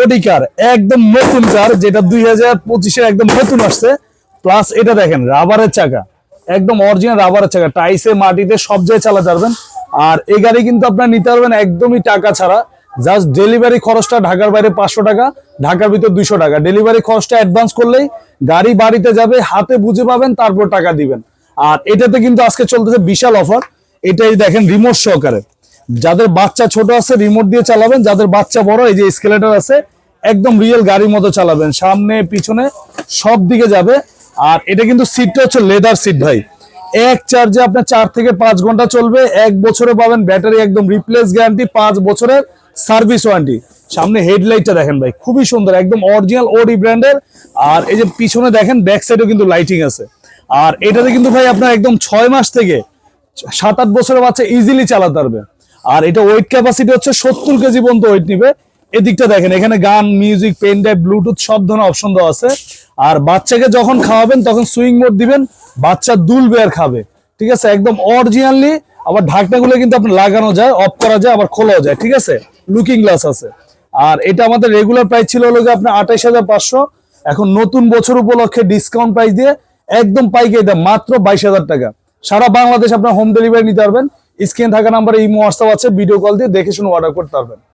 ওডি কার একদম নতুন কার, যেটা 2025 একদম নতুন আসছে। প্লাস এটা দেখেন রাবারের চাকা, একদম অরিজিনাল রাবারের চাকা, টাইসে মাটিতে সব জায়গায় চালাতে পারবেন। আর এই গাড়ি কিন্তু আপনার নিতে পারবেন একদমই টাকা ছাড়া। জাস্ট ডেলিভারি খরচটা ঢাকার বাইরে 500 টাকা, ঢাকার ভিতর 200 টাকা। ডেলিভারি খরচটা অ্যাডভান্স করলেই গাড়ি বাড়িতে যাবে, হাতে বুঝে পাবেন, তারপর টাকা দিবেন। আর এটাতে কিন্তু আজকে চলতেছে বিশাল অফার। এটাই দেখেন রিমোট সহকারে, যাদের বাচ্চা ছোট আছে রিমোট দিয়ে চালাবেন, যাদের বাচ্চা বড় এই যে স্কেলেটর আছে একদম রিয়েল গাড়ির মতো চালাবেন, সামনে পিছনে সব দিকে যাবে। আর এটা কিন্তু সিটটা হচ্ছে লেদার সিট ভাই। এক চার্জে আপনার 4 থেকে 5 ঘন্টা চলবে, 1 বছরে পাবেন ব্যাটারি একদম রিপ্লেস গ্যারান্টি, 5 বছরের সার্ভিস ওয়ারেন্টি। সামনে হেডলাইটটা দেখেন ভাই, খুবই সুন্দর, একদম অরিজিনাল ওডি ব্র্যান্ডের। আর এই যে পিছনে দেখেন ব্যাক সাইডেও কিন্তু লাইটিং আছে। আর এটাতে কিন্তু ভাই আপনার একদম 6 মাস থেকে 7-8 বছরের বাচ্চা ইজিলি চালাতে পারবে। আর এটা ওয়েট ক্যাপাসিটি হচ্ছে 70 কেজি পর্যন্ত ওয়েট নিবে। এদিকটা দেখেন, এখানে গান, মিউজিক, পেন ড্রাইভ, ব্লুটুথ সব ধরনের অপশন দেওয়া আছে। আর বাচ্চাকে যখন খাওয়াবেন তখন সুইং মোড দিবেন, বাচ্চা দুলবে আর খাবে। ঠিক আছে, একদম অরিজিনালি। আবার ঢাকনাগুলো কিন্তু আপনার লাগানো যায়, অফ করা যায়, আবার খোলাও যায়। ঠিক আছে, লুকিং গ্লাস আছে। আর এটা আমাদের রেগুলার প্রাইস ছিল হলো আপনার 28,500। এখন নতুন বছর উপলক্ষে ডিসকাউন্ট প্রাইস দিয়ে একদম পাইকারি দাম মাত্র 22,000 টাকা। সারা বাংলাদেশ আপনার হোম ডেলিভারি নিতে পারবেন। স্ক্রিনে থাকা নাম্বারে ইমো, হোয়াটসঅ্যাপ আছে, ভিডিও কল দিয়ে দেখে শুনে অর্ডার করতে পারবেন।